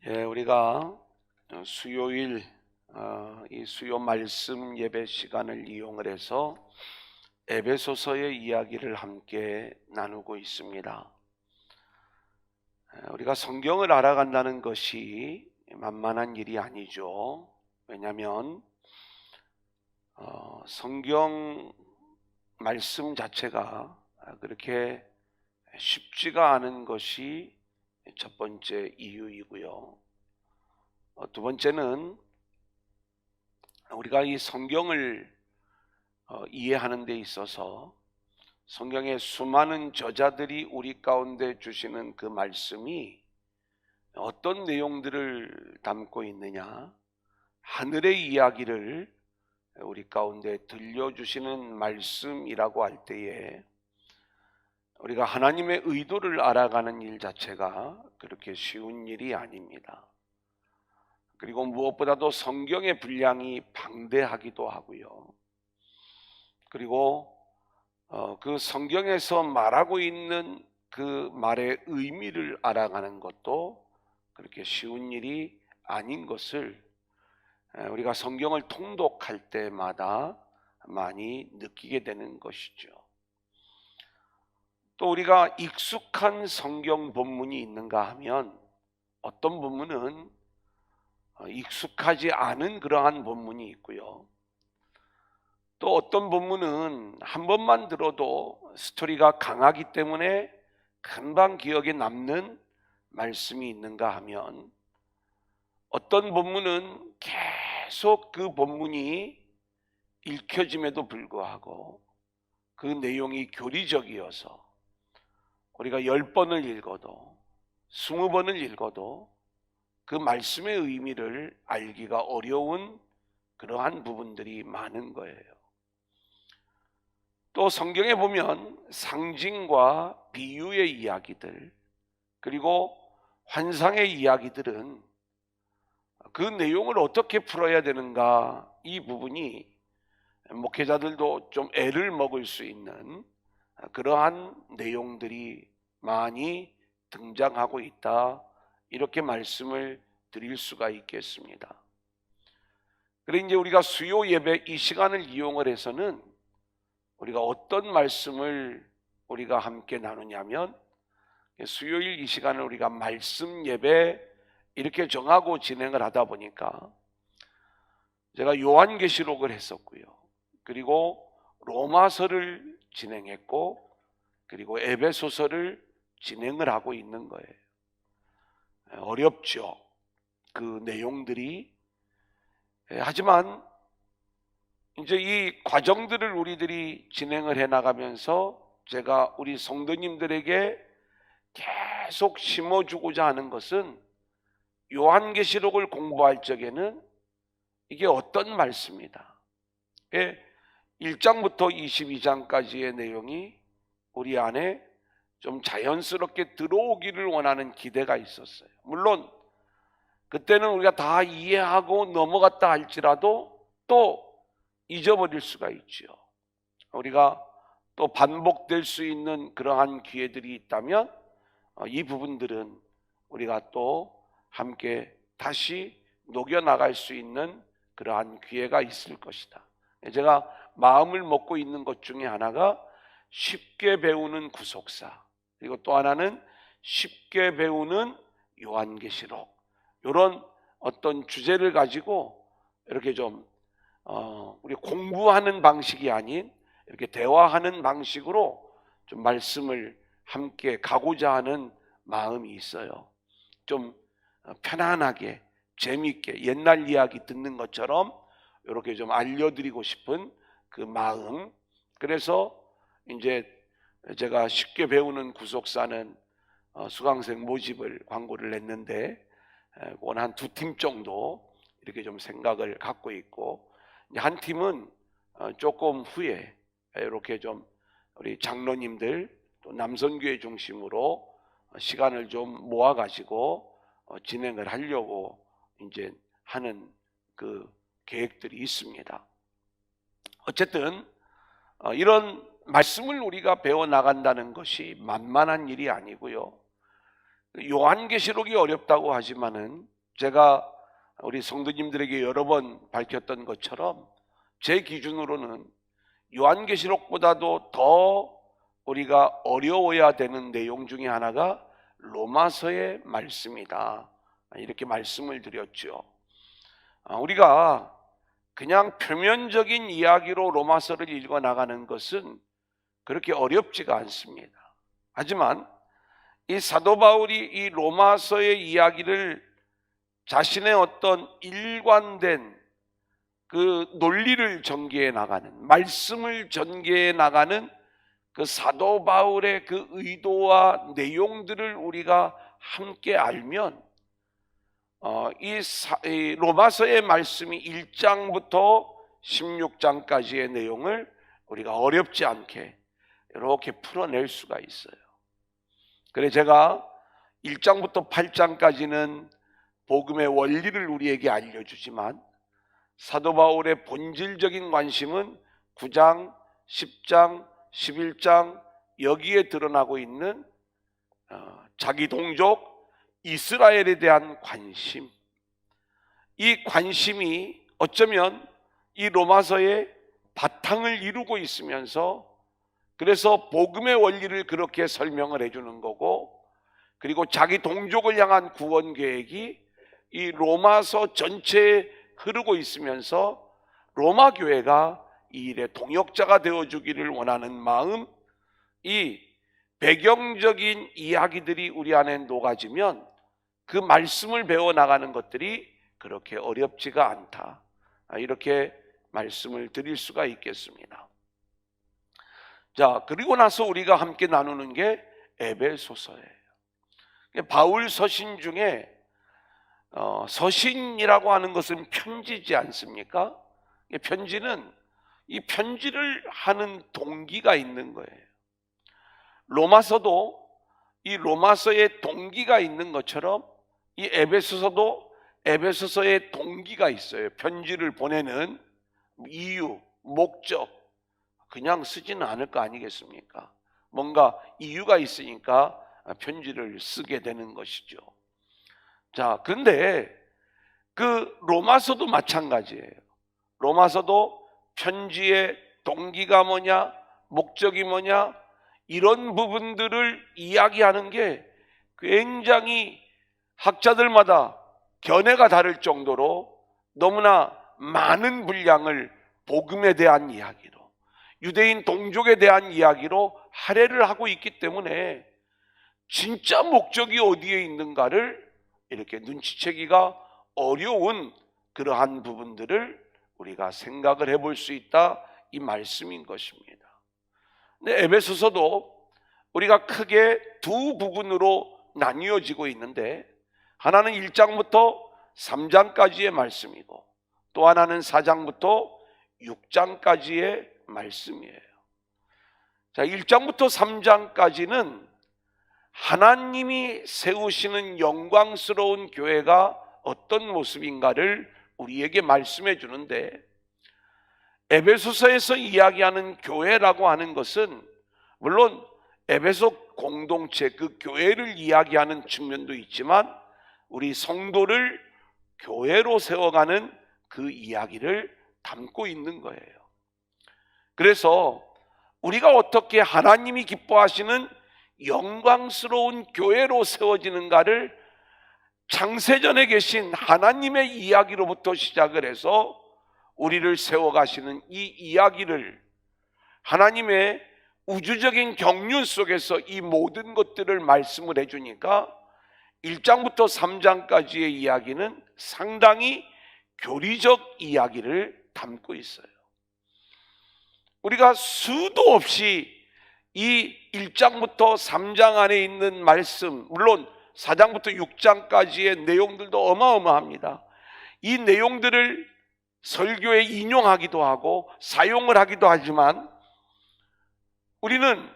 우리가 수요일 이 수요 말씀 예배 시간을 이용을 해서 에베소서의 이야기를 함께 나누고 있습니다. 우리가 성경을 알아간다는 것이 만만한 일이 아니죠. 왜냐하면 성경 말씀 자체가 그렇게 쉽지가 않은 것이 첫 번째 이유이고요. 두 번째는 우리가 이 성경을 이해하는 데 있어서 성경의 수많은 저자들이 우리 가운데 주시는 그 말씀이 어떤 내용들을 담고 있느냐, 하늘의 이야기를 우리 가운데 들려주시는 말씀이라고 할 때에 우리가 하나님의 의도를 알아가는 일 자체가 그렇게 쉬운 일이 아닙니다. 그리고 무엇보다도 성경의 분량이 방대하기도 하고요. 그리고 그 성경에서 말하고 있는 그 말의 의미를 알아가는 것도 그렇게 쉬운 일이 아닌 것을 우리가 성경을 통독할 때마다 많이 느끼게 되는 것이죠. 또 우리가 익숙한 성경 본문이 있는가 하면 어떤 본문은 익숙하지 않은 그러한 본문이 있고요. 또 어떤 본문은 한 번만 들어도 스토리가 강하기 때문에 금방 기억에 남는 말씀이 있는가 하면 어떤 본문은 계속 그 본문이 읽혀짐에도 불구하고 그 내용이 교리적이어서 우리가 10번을 읽어도 20번을 읽어도 그 말씀의 의미를 알기가 어려운 그러한 부분들이 많은 거예요. 또 성경에 보면 상징과 비유의 이야기들 그리고 환상의 이야기들은 그 내용을 어떻게 풀어야 되는가, 이 부분이 목회자들도 좀 애를 먹을 수 있는 그러한 내용들이 많이 등장하고 있다, 이렇게 말씀을 드릴 수가 있겠습니다. 그래서 이제 우리가 수요 예배 이 시간을 이용을 해서는 우리가 어떤 말씀을 우리가 함께 나누냐면, 수요일 이 시간을 우리가 말씀 예배 이렇게 정하고 진행을 하다 보니까 제가 요한계시록을 했었고요. 그리고 로마서를 진행했고, 그리고 에베소서를 진행을 하고 있는 거예요. 어렵죠, 그 내용들이. 하지만 이제 이 과정들을 우리들이 진행을 해 나가면서 제가 우리 성도님들에게 계속 심어주고자 하는 것은, 요한계시록을 공부할 적에는 이게 어떤 말씀이다, 1장부터 22장까지의 내용이 우리 안에 좀 자연스럽게 들어오기를 원하는 기대가 있었어요. 물론 그때는 우리가 다 이해하고 넘어갔다 할지라도 또 잊어버릴 수가 있죠. 우리가 또 반복될 수 있는 그러한 기회들이 있다면 이 부분들은 우리가 또 함께 다시 녹여나갈 수 있는 그러한 기회가 있을 것이다. 제가 마음을 먹고 있는 것 중에 하나가 쉽게 배우는 구속사, 그리고 또 하나는 쉽게 배우는 요한계시록, 이런 어떤 주제를 가지고 이렇게 좀 우리 공부하는 방식이 아닌 이렇게 대화하는 방식으로 좀 말씀을 함께 가고자 하는 마음이 있어요. 좀 편안하게 재미있게 옛날 이야기 듣는 것처럼 이렇게 좀 알려드리고 싶은 그 마음. 그래서 이제 제가 쉽게 배우는 구속사는 수강생 모집을 광고를 냈는데 한 2팀 정도 이렇게 좀 생각을 갖고 있고, 한 팀은 조금 후에 이렇게 좀 우리 장로님들 또 남선교회 중심으로 시간을 좀 모아가지고 진행을 하려고 이제 하는 그 계획들이 있습니다. 어쨌든 이런 말씀을 우리가 배워 나간다는 것이 만만한 일이 아니고요. 요한계시록이 어렵다고 하지만은 제가 우리 성도님들에게 여러 번 밝혔던 것처럼 제 기준으로는 요한계시록보다도 더 우리가 어려워야 되는 내용 중에 하나가 로마서의 말씀이다, 이렇게 말씀을 드렸죠. 우리가 그냥 표면적인 이야기로 로마서를 읽어 나가는 것은 그렇게 어렵지가 않습니다. 하지만 이 사도 바울이 이 로마서의 이야기를 자신의 어떤 일관된 그 논리를 전개해 나가는, 말씀을 전개해 나가는 그 사도 바울의 그 의도와 내용들을 우리가 함께 알면 이 로마서의 말씀이 1장부터 16장까지의 내용을 우리가 어렵지 않게 이렇게 풀어낼 수가 있어요. 그래서 제가 1장부터 8장까지는 복음의 원리를 우리에게 알려주지만 사도 바울의 본질적인 관심은 9장, 10장, 11장 여기에 드러나고 있는 자기 동족 이스라엘에 대한 관심, 이 관심이 어쩌면 이 로마서의 바탕을 이루고 있으면서 그래서 복음의 원리를 그렇게 설명을 해주는 거고, 그리고 자기 동족을 향한 구원 계획이 이 로마서 전체에 흐르고 있으면서 로마 교회가 이 일의 동역자가 되어주기를 원하는 마음, 이 배경적인 이야기들이 우리 안에 녹아지면 그 말씀을 배워나가는 것들이 그렇게 어렵지가 않다, 이렇게 말씀을 드릴 수가 있겠습니다. 자, 그리고 나서 우리가 함께 나누는 게 에베소서예요. 바울 서신 중에 서신이라고 하는 것은 편지지 않습니까? 편지는 이 편지를 하는 동기가 있는 거예요. 로마서도 이 로마서의 동기가 있는 것처럼 이 에베소서도 에베소서의 동기가 있어요. 편지를 보내는 이유, 목적, 그냥 쓰지는 않을 거 아니겠습니까? 뭔가 이유가 있으니까 편지를 쓰게 되는 것이죠. 자, 그런데 그 로마서도 마찬가지예요. 로마서도 편지의 동기가 뭐냐, 목적이 뭐냐, 이런 부분들을 이야기하는 게 굉장히 학자들마다 견해가 다를 정도로 너무나 많은 분량을 복음에 대한 이야기로, 유대인 동족에 대한 이야기로 할애를 하고 있기 때문에 진짜 목적이 어디에 있는가를 이렇게 눈치채기가 어려운 그러한 부분들을 우리가 생각을 해볼 수 있다, 이 말씀인 것입니다. 근데 에베소서도 우리가 크게 두 부분으로 나뉘어지고 있는데, 하나는 1장부터 3장까지의 말씀이고 또 하나는 4장부터 6장까지의 말씀이에요. 자, 1장부터 3장까지는 하나님이 세우시는 영광스러운 교회가 어떤 모습인가를 우리에게 말씀해 주는데, 에베소서에서 이야기하는 교회라고 하는 것은 물론 에베소 공동체, 그 교회를 이야기하는 측면도 있지만 우리 성도를 교회로 세워가는 그 이야기를 담고 있는 거예요. 그래서 우리가 어떻게 하나님이 기뻐하시는 영광스러운 교회로 세워지는가를 창세전에 계신 하나님의 이야기로부터 시작을 해서 우리를 세워가시는 이 이야기를, 하나님의 우주적인 경륜 속에서 이 모든 것들을 말씀을 해주니까 1장부터 3장까지의 이야기는 상당히 교리적 이야기를 담고 있어요. 우리가 수도 없이 이 1장부터 3장 안에 있는 말씀, 물론 4장부터 6장까지의 내용들도 어마어마합니다. 이 내용들을 설교에 인용하기도 하고 사용을 하기도 하지만 우리는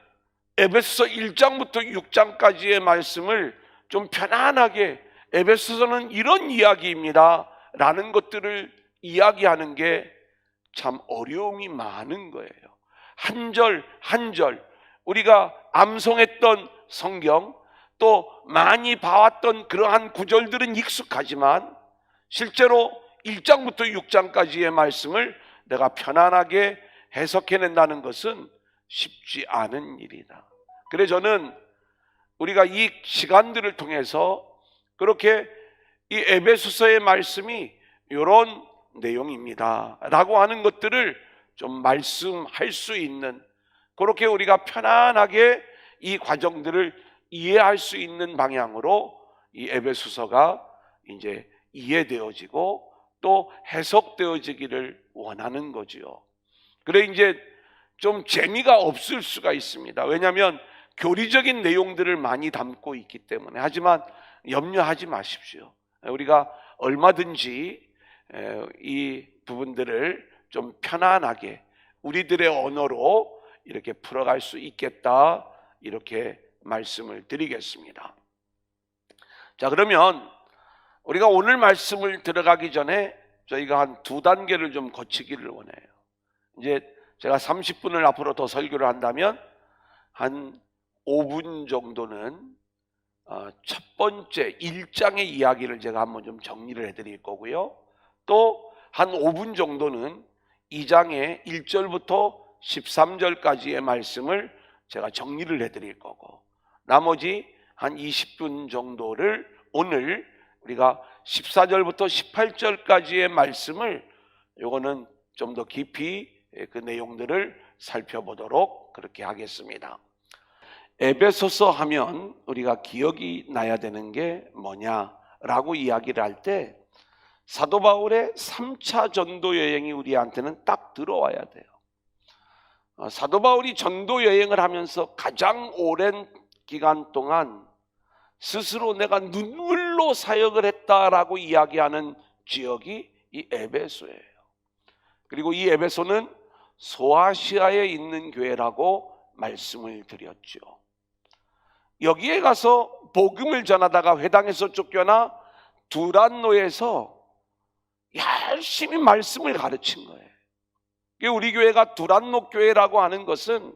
에베소서 1장부터 6장까지의 말씀을 좀 편안하게 에베소서는 이런 이야기입니다 라는 것들을 이야기하는 게 참 어려움이 많은 거예요. 한 절 한 절 우리가 암송했던 성경, 또 많이 봐왔던 그러한 구절들은 익숙하지만 실제로 1장부터 6장까지의 말씀을 내가 편안하게 해석해낸다는 것은 쉽지 않은 일이다. 그래서 저는 우리가 이 시간들을 통해서 그렇게 이 에베소서의 말씀이 이런 내용입니다 라고 하는 것들을 좀 말씀할 수 있는, 그렇게 우리가 편안하게 이 과정들을 이해할 수 있는 방향으로 이 에베소서가 이제 이해되어지고 또 해석되어지기를 원하는 거지요. 그래 이제 좀 재미가 없을 수가 있습니다. 왜냐하면 교리적인 내용들을 많이 담고 있기 때문에. 하지만 염려하지 마십시오. 우리가 얼마든지 이 부분들을 좀 편안하게 우리들의 언어로 이렇게 풀어갈 수 있겠다, 이렇게 말씀을 드리겠습니다. 자, 그러면 우리가 오늘 말씀을 들어가기 전에 저희가 한 2단계를 좀 거치기를 원해요. 이제 제가 30분을 앞으로 더 설교를 한다면 한 5분 정도는 첫 번째 1장의 이야기를 제가 한번 좀 정리를 해드릴 거고요. 또 한 5분 정도는 2장의 1절부터 13절까지의 말씀을 제가 정리를 해드릴 거고, 나머지 한 20분 정도를 오늘 우리가 14절부터 18절까지의 말씀을, 요거는 좀 더 깊이 그 내용들을 살펴보도록 그렇게 하겠습니다. 에베소서 하면 우리가 기억이 나야 되는 게 뭐냐라고 이야기를 할 때 사도 바울의 3차 전도 여행이 우리한테는 딱 들어와야 돼요. 사도 바울이 전도 여행을 하면서 가장 오랜 기간 동안 스스로 내가 눈물로 사역을 했다라고 이야기하는 지역이 이 에베소예요. 그리고 이 에베소는 소아시아에 있는 교회라고 말씀을 드렸죠. 여기에 가서 복음을 전하다가 회당에서 쫓겨나 두란노에서 열심히 말씀을 가르친 거예요. 우리 교회가 두란노 교회라고 하는 것은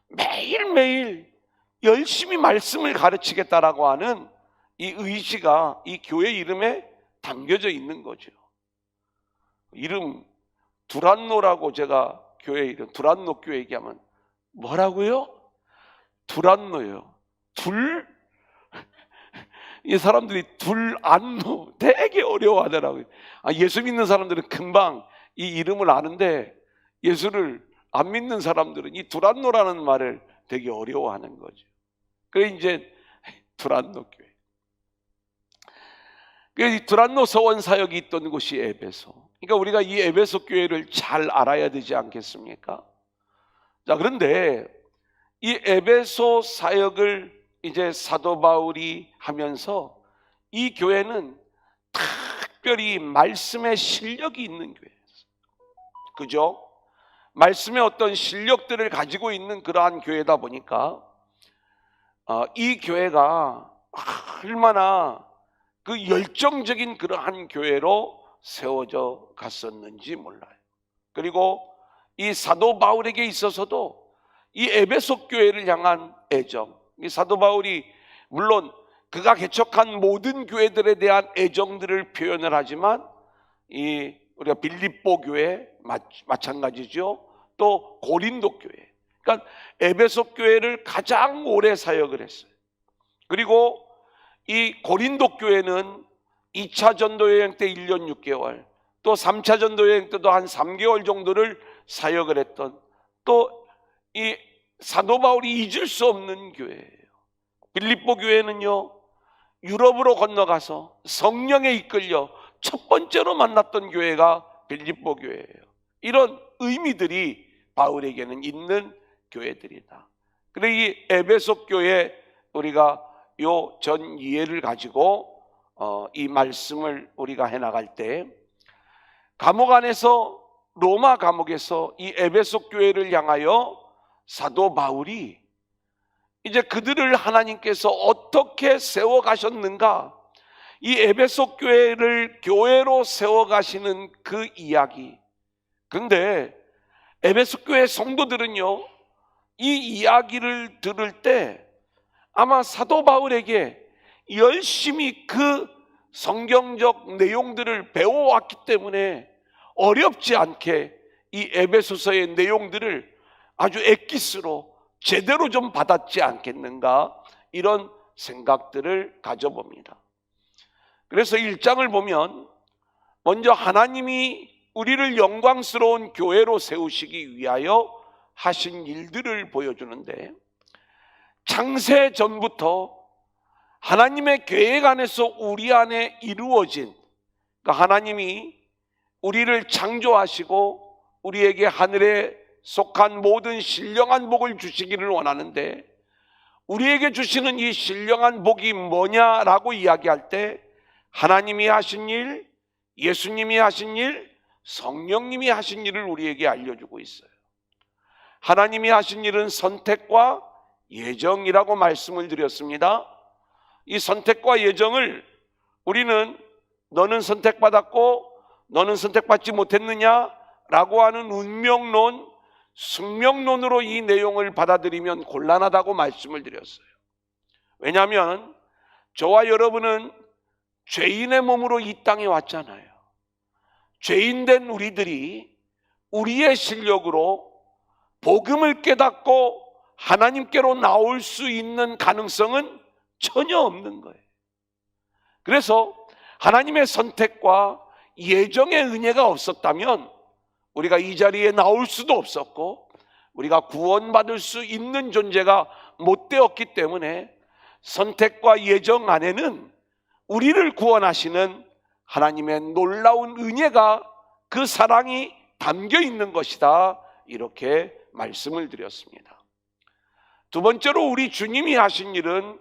매일매일 열심히 말씀을 가르치겠다라고 하는 이 의지가 이 교회 이름에 담겨져 있는 거죠. 이름 두란노라고, 제가 교회 이름 두란노 교회 얘기하면 뭐라고요? 두란노요. 이 사람들이 둘안노 되게 어려워하더라고요. 예수 믿는 사람들은 금방 이 이름을 아는데 예수를 안 믿는 사람들은 이 두란노라는 말을 되게 어려워하는 거죠. 그래 이제 두란노 교회. 이 두란노 서원 사역이 있던 곳이 에베소. 그러니까 우리가 이 에베소 교회를 잘 알아야 되지 않겠습니까? 자, 그런데 이 에베소 사역을 이제 사도 바울이 하면서 이 교회는 특별히 말씀의 실력이 있는 교회였어요. 그죠? 말씀의 어떤 실력들을 가지고 있는 그러한 교회다 보니까 이 교회가 얼마나 그 열정적인 그러한 교회로 세워져 갔었는지 몰라요. 그리고 이 사도 바울에게 있어서도 이 에베소 교회를 향한 애정, 이 사도 바울이 물론 그가 개척한 모든 교회들에 대한 애정들을 표현을 하지만 이 우리가 빌립보 교회 마찬가지죠. 또 고린도 교회, 그러니까 에베소 교회를 가장 오래 사역을 했어요. 그리고 이 고린도 교회는 2차 전도 여행 때 1년 6개월, 또 3차 전도 여행 때도 한 3개월 정도를 사역을 했던, 또 이 사도 바울이 잊을 수 없는 교회예요. 빌립보 교회는요, 유럽으로 건너가서 성령에 이끌려 첫 번째로 만났던 교회가 빌립보 교회예요. 이런 의미들이 바울에게는 있는 교회들이다. 그래 이 에베소 교회 우리가 요 전 이해를 가지고 이 말씀을 우리가 해나갈 때, 감옥 안에서, 로마 감옥에서 이 에베소 교회를 향하여 사도 바울이 이제 그들을 하나님께서 어떻게 세워가셨는가, 이 에베소 교회를 교회로 세워가시는 그 이야기. 근데 에베소 교회 성도들은요, 이 이야기를 들을 때 아마 사도 바울에게 열심히 그 성경적 내용들을 배워왔기 때문에 어렵지 않게 이 에베소서의 내용들을 아주 엑기스로 제대로 좀 받았지 않겠는가, 이런 생각들을 가져봅니다. 그래서 1장을 보면 먼저 하나님이 우리를 영광스러운 교회로 세우시기 위하여 하신 일들을 보여주는데, 창세 전부터 하나님의 계획 안에서 우리 안에 이루어진, 그러니까 하나님이 우리를 창조하시고 우리에게 하늘에 속한 모든 신령한 복을 주시기를 원하는데, 우리에게 주시는 이 신령한 복이 뭐냐라고 이야기할 때 하나님이 하신 일, 예수님이 하신 일, 성령님이 하신 일을 우리에게 알려주고 있어요. 하나님이 하신 일은 선택과 예정이라고 말씀을 드렸습니다. 이 선택과 예정을 우리는 너는 선택받았고 너는 선택받지 못했느냐라고 하는 운명론, 숙명론으로 이 내용을 받아들이면 곤란하다고 말씀을 드렸어요. 왜냐하면 저와 여러분은 죄인의 몸으로 이 땅에 왔잖아요. 죄인된 우리들이 우리의 실력으로 복음을 깨닫고 하나님께로 나올 수 있는 가능성은 전혀 없는 거예요. 그래서 하나님의 선택과 예정의 은혜가 없었다면 우리가 이 자리에 나올 수도 없었고 우리가 구원받을 수 있는 존재가 못 되었기 때문에 선택과 예정 안에는 우리를 구원하시는 하나님의 놀라운 은혜가, 그 사랑이 담겨 있는 것이다, 이렇게 말씀을 드렸습니다. 두 번째로 우리 주님이 하신 일은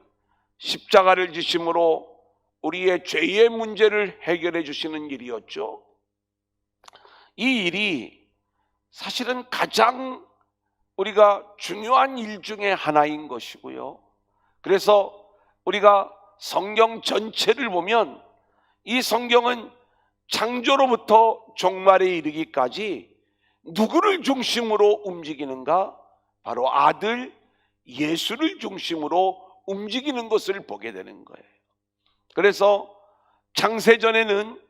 십자가를 지심으로 우리의 죄의 문제를 해결해 주시는 일이었죠. 이 일이 사실은 가장 우리가 중요한 일 중에 하나인 것이고요. 그래서 우리가 성경 전체를 보면 이 성경은 창조로부터 종말에 이르기까지 누구를 중심으로 움직이는가? 바로 아들 예수를 중심으로 움직이는 것을 보게 되는 거예요. 그래서 창세전에는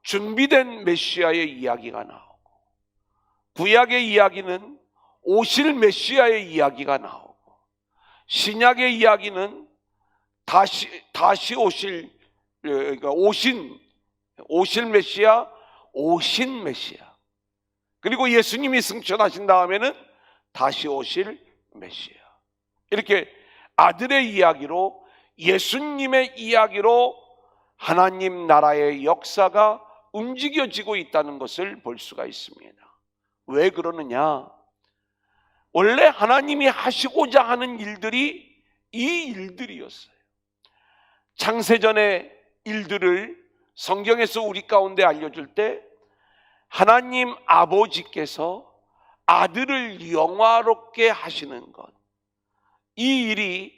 준비된 메시아의 이야기가 나오고, 구약의 이야기는 오실 메시아의 이야기가 나오고, 신약의 이야기는 다시 오실, 그러니까 오실 메시아, 오신 메시아, 그리고 예수님이 승천하신 다음에는 다시 오실 메시아, 이렇게 아들의 이야기로, 예수님의 이야기로 하나님 나라의 역사가 움직여지고 있다는 것을 볼 수가 있습니다. 왜 그러느냐? 원래 하나님이 하시고자 하는 일들이 이 일들이었어요. 창세전의 일들을 성경에서 우리 가운데 알려줄 때 하나님 아버지께서 아들을 영화롭게 하시는 것, 이 일이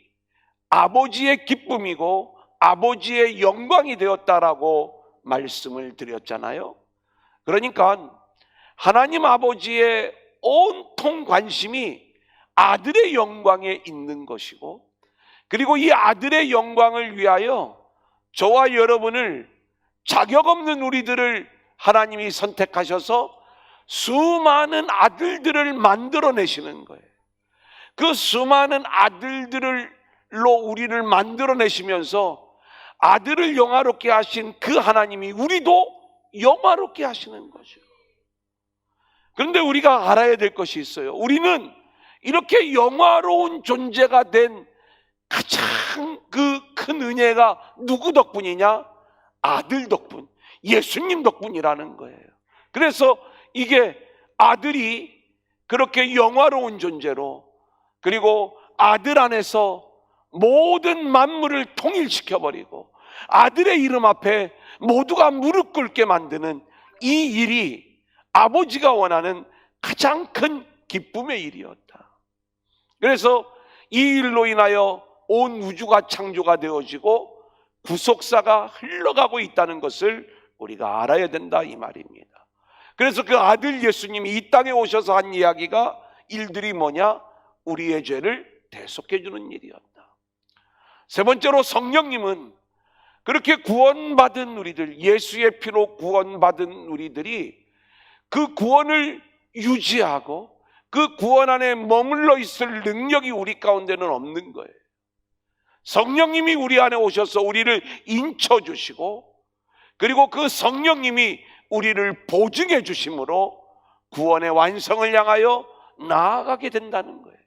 아버지의 기쁨이고 아버지의 영광이 되었다라고 말씀을 드렸잖아요. 그러니까 하나님 아버지의 온통 관심이 아들의 영광에 있는 것이고, 그리고 이 아들의 영광을 위하여 저와 여러분을, 자격 없는 우리들을 하나님이 선택하셔서 수많은 아들들을 만들어내시는 거예요. 그 수많은 아들들로 우리를 만들어내시면서 아들을 영화롭게 하신 그 하나님이 우리도 영화롭게 하시는 거죠. 그런데 우리가 알아야 될 것이 있어요. 우리는 이렇게 영화로운 존재가 된 가장 그 큰 은혜가 누구 덕분이냐? 아들 덕분, 예수님 덕분이라는 거예요. 그래서 이게 아들이 그렇게 영화로운 존재로, 그리고 아들 안에서 모든 만물을 통일시켜버리고 아들의 이름 앞에 모두가 무릎 꿇게 만드는 이 일이 아버지가 원하는 가장 큰 기쁨의 일이었다. 그래서 이 일로 인하여 온 우주가 창조가 되어지고 구속사가 흘러가고 있다는 것을 우리가 알아야 된다, 이 말입니다. 그래서 그 아들 예수님이 이 땅에 오셔서 한 이야기가, 일들이 뭐냐? 우리의 죄를 대속해 주는 일이었다. 세 번째로 성령님은 그렇게 구원받은 우리들, 예수의 피로 구원받은 우리들이 그 구원을 유지하고 그 구원 안에 머물러 있을 능력이 우리 가운데는 없는 거예요. 성령님이 우리 안에 오셔서 우리를 인쳐주시고, 그리고 그 성령님이 우리를 보증해 주심으로 구원의 완성을 향하여 나아가게 된다는 거예요.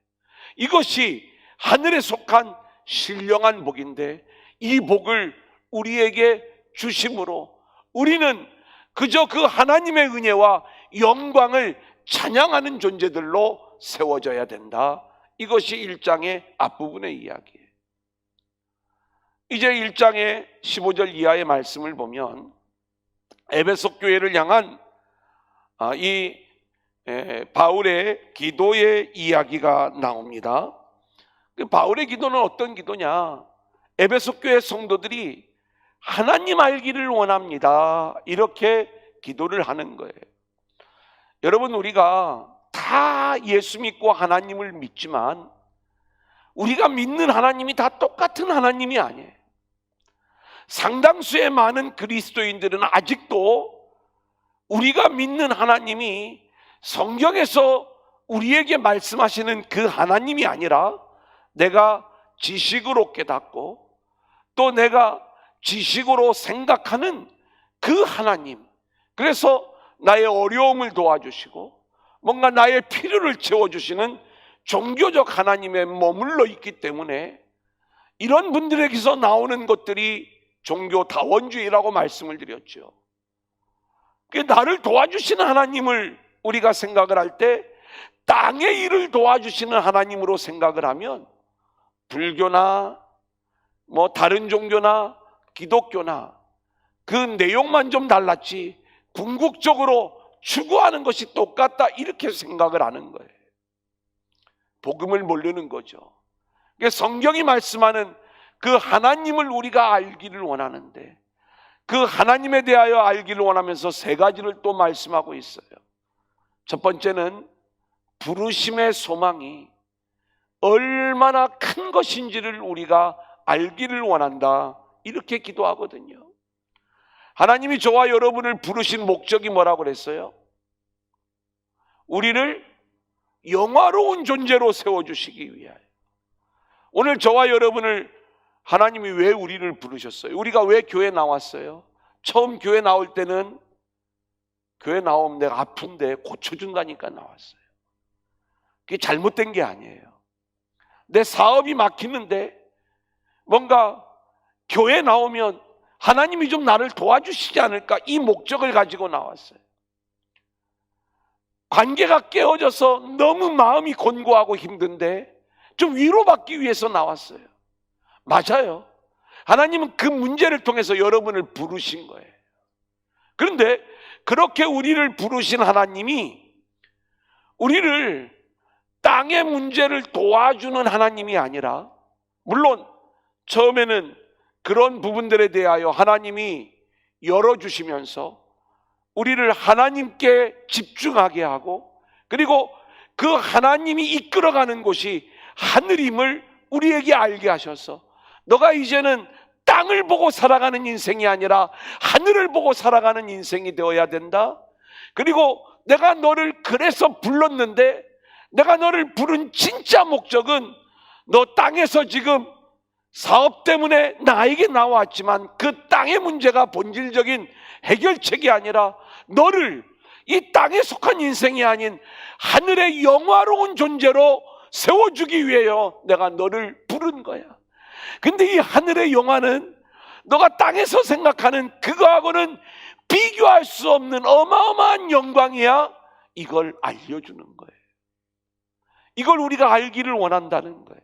이것이 하늘에 속한 신령한 복인데, 이 복을 우리에게 주심으로 우리는 그저 그 하나님의 은혜와 영광을 찬양하는 존재들로 세워져야 된다. 이것이 1장의 앞부분의 이야기예요. 이제 1장의 15절 이하의 말씀을 보면 에베소 교회를 향한 이 바울의 기도의 이야기가 나옵니다. 바울의 기도는 어떤 기도냐? 에베소 교회 성도들이 하나님 알기를 원합니다. 이렇게 기도를 하는 거예요. 여러분, 우리가 다 예수 믿고 하나님을 믿지만 우리가 믿는 하나님이 다 똑같은 하나님이 아니에요. 상당수의 많은 그리스도인들은 아직도 우리가 믿는 하나님이 성경에서 우리에게 말씀하시는 그 하나님이 아니라 내가 지식으로 깨닫고 또 내가 지식으로 생각하는 그 하나님, 그래서 나의 어려움을 도와주시고 뭔가 나의 필요를 채워주시는 종교적 하나님에 머물러 있기 때문에 이런 분들에게서 나오는 것들이 종교다원주의라고 말씀을 드렸죠. 나를 도와주시는 하나님을 우리가 생각을 할 때 땅의 일을 도와주시는 하나님으로 생각을 하면 불교나 뭐 다른 종교나 기독교나 그 내용만 좀 달랐지 궁극적으로 추구하는 것이 똑같다, 이렇게 생각을 하는 거예요. 복음을 모르는 거죠. 성경이 말씀하는 그 하나님을 우리가 알기를 원하는데 그 하나님에 대하여 알기를 원하면서 세 가지를 또 말씀하고 있어요. 첫 번째는 부르심의 소망이 얼마나 큰 것인지를 우리가 알기를 원한다, 이렇게 기도하거든요. 하나님이 저와 여러분을 부르신 목적이 뭐라고 그랬어요? 우리를 영화로운 존재로 세워주시기 위하여. 오늘 저와 여러분을 하나님이 왜 우리를 부르셨어요? 우리가 왜 교회 나왔어요? 처음 교회 나올 때는 교회 나오면 내가 아픈데 고쳐준다니까 나왔어요. 그게 잘못된 게 아니에요. 내 사업이 막히는데 뭔가 교회 나오면 하나님이 좀 나를 도와주시지 않을까, 이 목적을 가지고 나왔어요. 관계가 깨어져서 너무 마음이 곤고하고 힘든데 좀 위로받기 위해서 나왔어요. 맞아요. 하나님은 그 문제를 통해서 여러분을 부르신 거예요. 그런데 그렇게 우리를 부르신 하나님이 우리를 땅의 문제를 도와주는 하나님이 아니라, 물론 처음에는 그런 부분들에 대하여 하나님이 열어주시면서 우리를 하나님께 집중하게 하고, 그리고 그 하나님이 이끌어가는 곳이 하늘임을 우리에게 알게 하셔서 너가 이제는 땅을 보고 살아가는 인생이 아니라 하늘을 보고 살아가는 인생이 되어야 된다. 그리고 내가 너를 그래서 불렀는데 내가 너를 부른 진짜 목적은 너 땅에서 지금 사업 때문에 나에게 나왔지만 그 땅의 문제가 본질적인 해결책이 아니라 너를 이 땅에 속한 인생이 아닌 하늘의 영화로운 존재로 세워주기 위해요 내가 너를 부른 거야. 근데 이 하늘의 영화는 너가 땅에서 생각하는 그거하고는 비교할 수 없는 어마어마한 영광이야. 이걸 알려주는 거예요. 이걸 우리가 알기를 원한다는 거예요.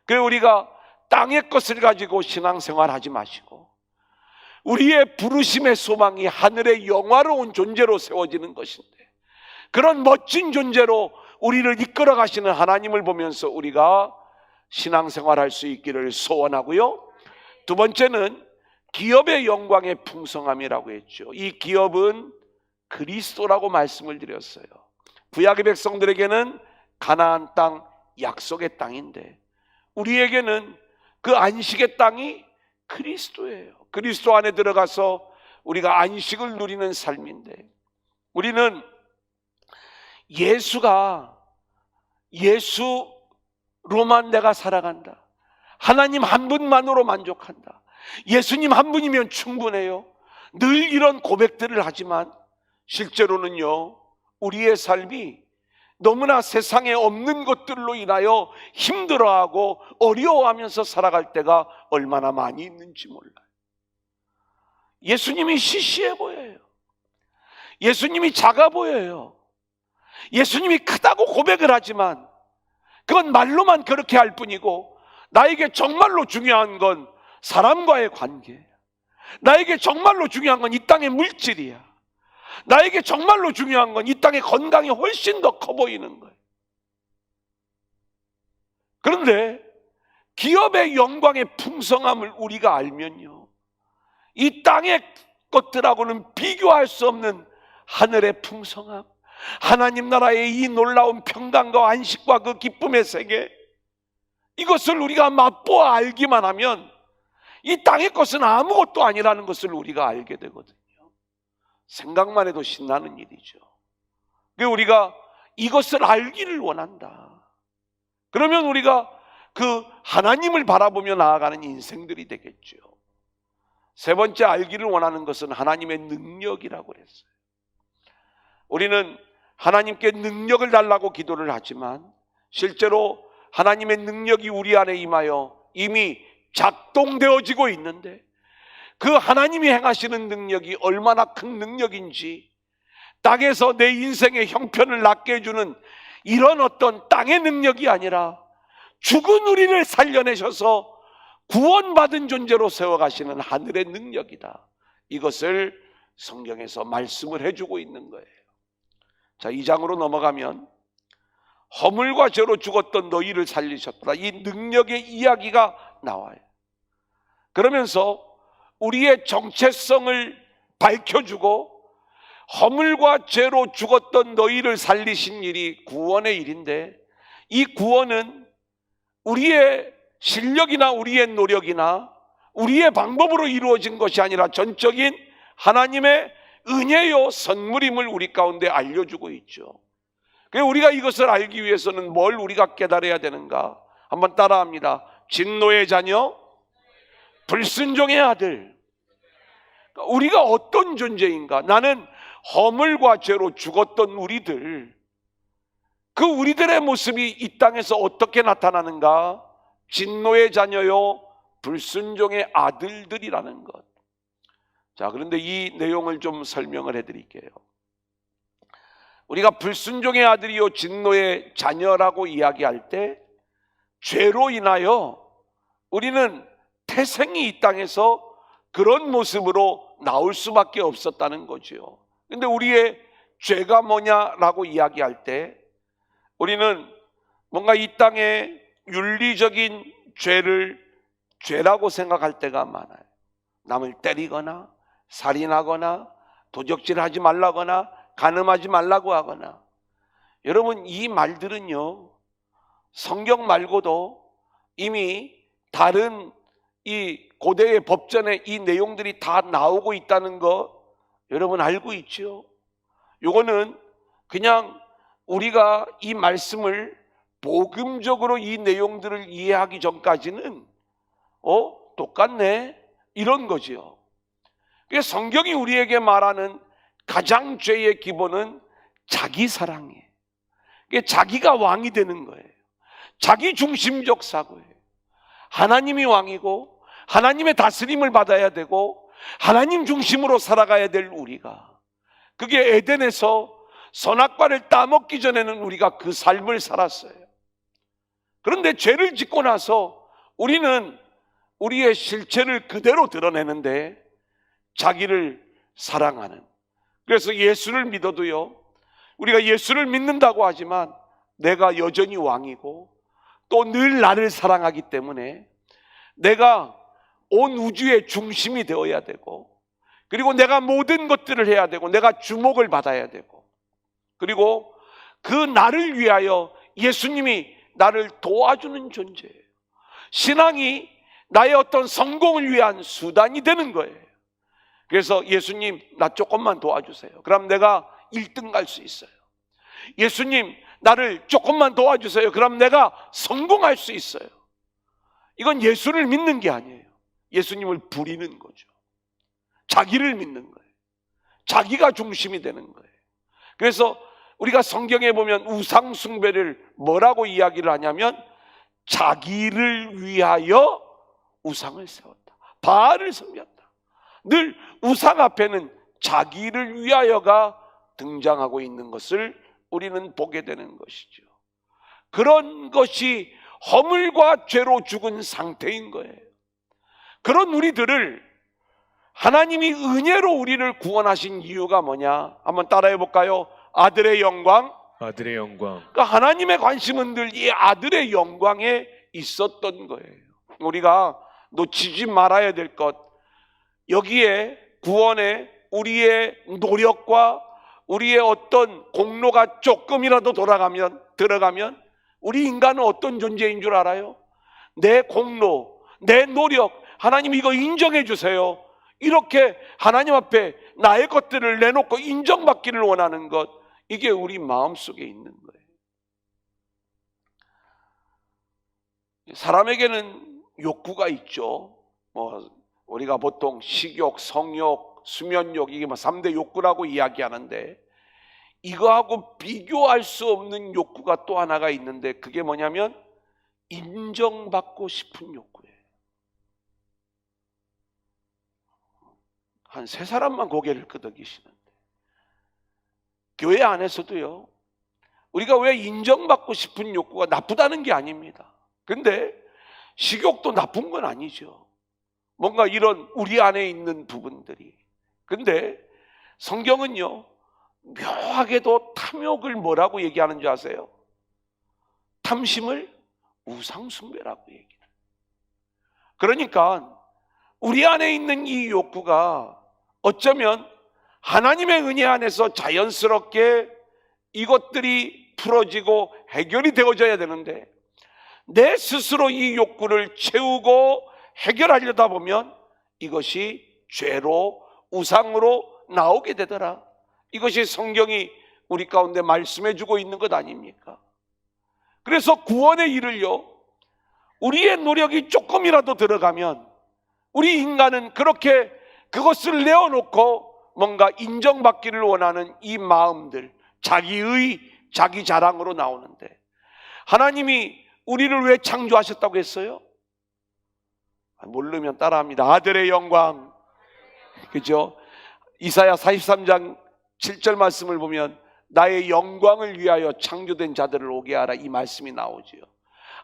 그래서 우리가 땅의 것을 가지고 신앙생활 하지 마시고 우리의 부르심의 소망이 하늘의 영화로운 존재로 세워지는 것인데, 그런 멋진 존재로 우리를 이끌어 가시는 하나님을 보면서 우리가 신앙생활 할 수 있기를 소원하고요. 두 번째는 기업의 영광의 풍성함이라고 했죠. 이 기업은 그리스도라고 말씀을 드렸어요. 구약의 백성들에게는 가나안 땅, 약속의 땅인데 우리에게는 그 안식의 땅이 그리스도예요. 그리스도 안에 들어가서 우리가 안식을 누리는 삶인데, 우리는 예수로만 내가 살아간다, 하나님 한 분만으로 만족한다, 예수님 한 분이면 충분해요, 늘 이런 고백들을 하지만 실제로는요, 우리의 삶이 너무나 세상에 없는 것들로 인하여 힘들어하고 어려워하면서 살아갈 때가 얼마나 많이 있는지 몰라요. 예수님이 시시해 보여요. 예수님이 작아 보여요. 예수님이 크다고 고백을 하지만 그건 말로만 그렇게 할 뿐이고, 나에게 정말로 중요한 건 사람과의 관계예요. 나에게 정말로 중요한 건 이 땅의 물질이야. 나에게 정말로 중요한 건 이 땅의 건강이 훨씬 더 커 보이는 거예요. 그런데 기업의 영광의 풍성함을 우리가 알면요, 이 땅의 것들하고는 비교할 수 없는 하늘의 풍성함, 하나님 나라의 이 놀라운 평강과 안식과 그 기쁨의 세계, 이것을 우리가 맛보아 알기만 하면 이 땅의 것은 아무것도 아니라는 것을 우리가 알게 되거든요. 생각만 해도 신나는 일이죠. 우리가 이것을 알기를 원한다. 그러면 우리가 그 하나님을 바라보며 나아가는 인생들이 되겠죠. 세 번째, 알기를 원하는 것은 하나님의 능력이라고 그랬어요. 우리는 하나님께 능력을 달라고 기도를 하지만 실제로 하나님의 능력이 우리 안에 임하여 이미 작동되어지고 있는데, 그 하나님이 행하시는 능력이 얼마나 큰 능력인지, 땅에서 내 인생의 형편을 낫게 해주는 이런 어떤 땅의 능력이 아니라 죽은 우리를 살려내셔서 구원받은 존재로 세워가시는 하늘의 능력이다. 이것을 성경에서 말씀을 해주고 있는 거예요. 자, 2장으로 넘어가면 허물과 죄로 죽었던 너희를 살리셨다, 이 능력의 이야기가 나와요. 그러면서 우리의 정체성을 밝혀주고 허물과 죄로 죽었던 너희를 살리신 일이 구원의 일인데, 이 구원은 우리의 실력이나 우리의 노력이나 우리의 방법으로 이루어진 것이 아니라 전적인 하나님의 은혜요 선물임을 우리 가운데 알려주고 있죠. 그래서 우리가 이것을 알기 위해서는 뭘 우리가 깨달아야 되는가? 한번 따라합니다. 진노의 자녀, 불순종의 아들. 우리가 어떤 존재인가? 나는 허물과 죄로 죽었던 우리들, 그 우리들의 모습이 이 땅에서 어떻게 나타나는가? 진노의 자녀요, 불순종의 아들들이라는 것. 자, 그런데 이 내용을 좀 설명을 해드릴게요. 우리가 불순종의 아들이요 진노의 자녀라고 이야기할 때, 죄로 인하여 우리는 태생이 이 땅에서 그런 모습으로 나올 수밖에 없었다는 거죠. 근데 우리의 죄가 뭐냐라고 이야기할 때, 우리는 뭔가 이 땅의 윤리적인 죄를 죄라고 생각할 때가 많아요. 남을 때리거나 살인하거나 도적질하지 말라거나 간음하지 말라고 하거나. 여러분, 이 말들은요, 성경 말고도 이미 다른 이 고대의 법전에 이 내용들이 다 나오고 있다는 거 여러분 알고 있죠? 요거는 그냥 우리가 이 말씀을 복음적으로 이 내용들을 이해하기 전까지는 똑같네 이런 거죠. 그래서 성경이 우리에게 말하는 가장 죄의 기본은 자기 사랑이에요. 자기가 왕이 되는 거예요. 자기 중심적 사고예요. 하나님이 왕이고 하나님의 다스림을 받아야 되고 하나님 중심으로 살아가야 될 우리가, 그게 에덴에서 선악과를 따먹기 전에는 우리가 그 삶을 살았어요. 그런데 죄를 짓고 나서 우리는 우리의 실체를 그대로 드러내는데 자기를 사랑하는, 그래서 예수를 믿어도요, 우리가 예수를 믿는다고 하지만 내가 여전히 왕이고 또 늘 나를 사랑하기 때문에 내가 온 우주의 중심이 되어야 되고, 그리고 내가 모든 것들을 해야 되고 내가 주목을 받아야 되고, 그리고 그 나를 위하여 예수님이 나를 도와주는 존재예요. 신앙이 나의 어떤 성공을 위한 수단이 되는 거예요. 그래서 예수님, 나 조금만 도와주세요. 그럼 내가 1등 갈 수 있어요. 예수님, 나를 조금만 도와주세요. 그럼 내가 성공할 수 있어요. 이건 예수를 믿는 게 아니에요. 예수님을 부리는 거죠. 자기를 믿는 거예요. 자기가 중심이 되는 거예요. 그래서 우리가 성경에 보면 우상 숭배를 뭐라고 이야기를 하냐면 자기를 위하여 우상을 세웠다. 바알을 섬겼다. 늘 우상 앞에는 자기를 위하여가 등장하고 있는 것을 우리는 보게 되는 것이죠. 그런 것이 허물과 죄로 죽은 상태인 거예요. 그런 우리들을 하나님이 은혜로 우리를 구원하신 이유가 뭐냐? 한번 따라해 볼까요? 아들의 영광. 아들의 영광. 그러니까 하나님의 관심은 늘 이 아들의 영광에 있었던 거예요. 우리가 놓치지 말아야 될 것, 여기에 구원에 우리의 노력과 우리의 어떤 공로가 조금이라도 들어가면 우리 인간은 어떤 존재인 줄 알아요? 내 공로, 내 노력, 하나님 이거 인정해 주세요. 이렇게 하나님 앞에 나의 것들을 내놓고 인정받기를 원하는 것, 이게 우리 마음속에 있는 거예요. 사람에게는 욕구가 있죠. 우리가 보통 식욕, 성욕, 수면욕, 이게 3대 욕구라고 이야기하는데, 이거하고 비교할 수 없는 욕구가 또 하나가 있는데, 그게 뭐냐면 인정받고 싶은 욕구예요. 한 3사람만 고개를 끄덕이시는데, 교회 안에서도요, 우리가 왜 인정받고 싶은 욕구가 나쁘다는 게 아닙니다. 근데 식욕도 나쁜 건 아니죠. 뭔가 이런 우리 안에 있는 부분들이. 근데 성경은요, 묘하게도 탐욕을 뭐라고 얘기하는 줄 아세요? 탐심을 우상숭배라고 얘기해요. 그러니까 우리 안에 있는 이 욕구가 어쩌면 하나님의 은혜 안에서 자연스럽게 이것들이 풀어지고 해결이 되어져야 되는데, 내 스스로 이 욕구를 채우고 해결하려다 보면 이것이 죄로, 우상으로 나오게 되더라. 이것이 성경이 우리 가운데 말씀해 주고 있는 것 아닙니까? 그래서 구원의 일을요, 우리의 노력이 조금이라도 들어가면 우리 인간은 그렇게 그것을 내어놓고 뭔가 인정받기를 원하는 이 마음들, 자기의 자기 자랑으로 나오는데, 하나님이 우리를 왜 창조하셨다고 했어요? 모르면 따라합니다. 아들의 영광. 그죠? 이사야 43장 7절 말씀을 보면 나의 영광을 위하여 창조된 자들을 오게 하라, 이 말씀이 나오지요.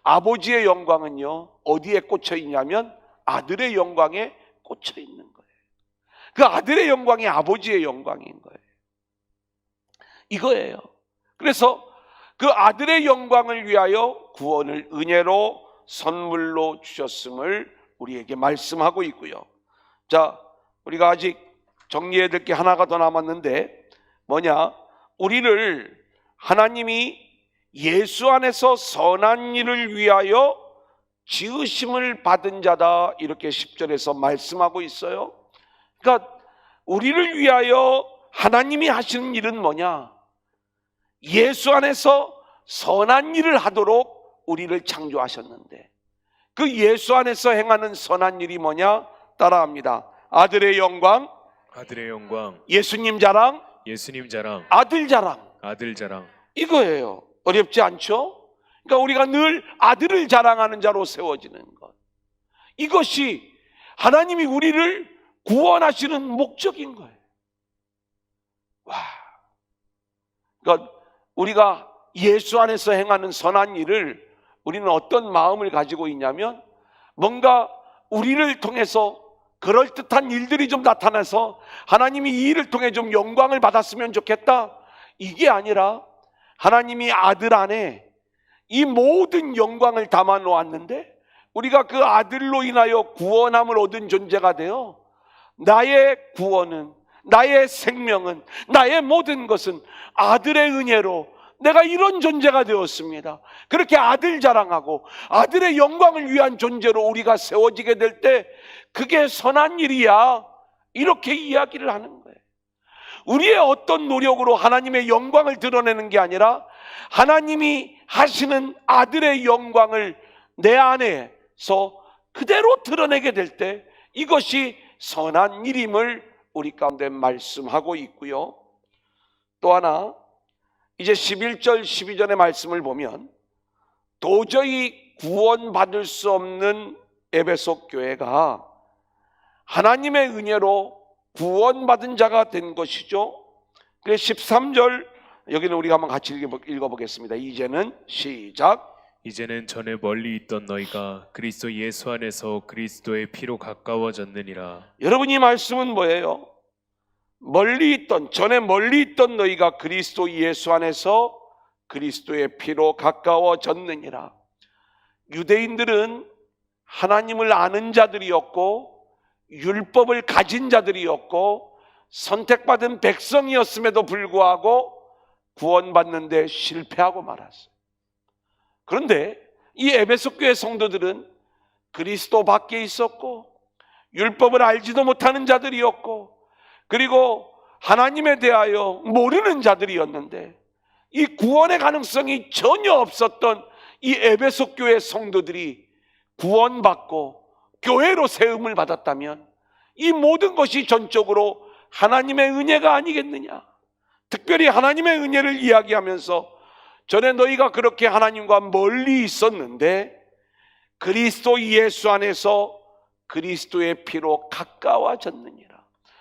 아버지의 영광은요, 어디에 꽂혀 있냐면 아들의 영광에 꽂혀 있는 거예요. 그 아들의 영광이 아버지의 영광인 거예요. 이거예요. 그래서 그 아들의 영광을 위하여 구원을 은혜로 선물로 주셨음을 우리에게 말씀하고 있고요. 자, 우리가 아직 정리해야 될 게 하나가 더 남았는데, 뭐냐? 우리를 하나님이 예수 안에서 선한 일을 위하여 지으심을 받은 자다, 이렇게 10절에서 말씀하고 있어요. 그러니까 우리를 위하여 하나님이 하시는 일은 뭐냐? 예수 안에서 선한 일을 하도록 우리를 창조하셨는데, 그 예수 안에서 행하는 선한 일이 뭐냐? 따라합니다. 아들의 영광, 아들의 영광. 예수님 자랑, 예수님 자랑. 아들 자랑. 아들 자랑. 이거예요. 어렵지 않죠? 그러니까 우리가 늘 아들을 자랑하는 자로 세워지는 것, 이것이 하나님이 우리를 구원하시는 목적인 거예요. 와, 그러니까 우리가 예수 안에서 행하는 선한 일을 우리는 어떤 마음을 가지고 있냐면, 뭔가 우리를 통해서 그럴듯한 일들이 좀 나타나서 하나님이 이 일을 통해 좀 영광을 받았으면 좋겠다, 이게 아니라 하나님이 아들 안에 이 모든 영광을 담아 놓았는데, 우리가 그 아들로 인하여 구원함을 얻은 존재가 되어 나의 구원은, 나의 생명은, 나의 모든 것은 아들의 은혜로, 내가 이런 존재가 되었습니다. 그렇게 아들 자랑하고 아들의 영광을 위한 존재로 우리가 세워지게 될 때 그게 선한 일이야, 이렇게 이야기를 하는 거예요. 우리의 어떤 노력으로 하나님의 영광을 드러내는 게 아니라 하나님이 하시는 아들의 영광을 내 안에서 그대로 드러내게 될 때 이것이 선한 일임을 우리 가운데 말씀하고 있고요. 또 하나, 이제 11절 12절의 말씀을 보면 도저히 구원받을 수 없는 에베소 교회가 하나님의 은혜로 구원받은 자가 된 것이죠. 그래서 13절, 여기는 우리가 한번 같이 읽어보겠습니다. 이제는 시작. 이제는 전에 멀리 있던 너희가 그리스도 예수 안에서 그리스도의 피로 가까워졌느니라. 여러분, 이 말씀은 뭐예요? 전에 멀리 있던 너희가 그리스도 예수 안에서 그리스도의 피로 가까워졌느니라. 유대인들은 하나님을 아는 자들이었고 율법을 가진 자들이었고 선택받은 백성이었음에도 불구하고 구원받는데 실패하고 말았어요. 그런데 이 에베소 교회 성도들은 그리스도 밖에 있었고 율법을 알지도 못하는 자들이었고 그리고 하나님에 대하여 모르는 자들이었는데 이 구원의 가능성이 전혀 없었던 이 에베소 교회 성도들이 구원받고 교회로 세움을 받았다면 이 모든 것이 전적으로 하나님의 은혜가 아니겠느냐. 특별히 하나님의 은혜를 이야기하면서 전에 너희가 그렇게 하나님과 멀리 있었는데 그리스도 예수 안에서 그리스도의 피로 가까워졌느니라.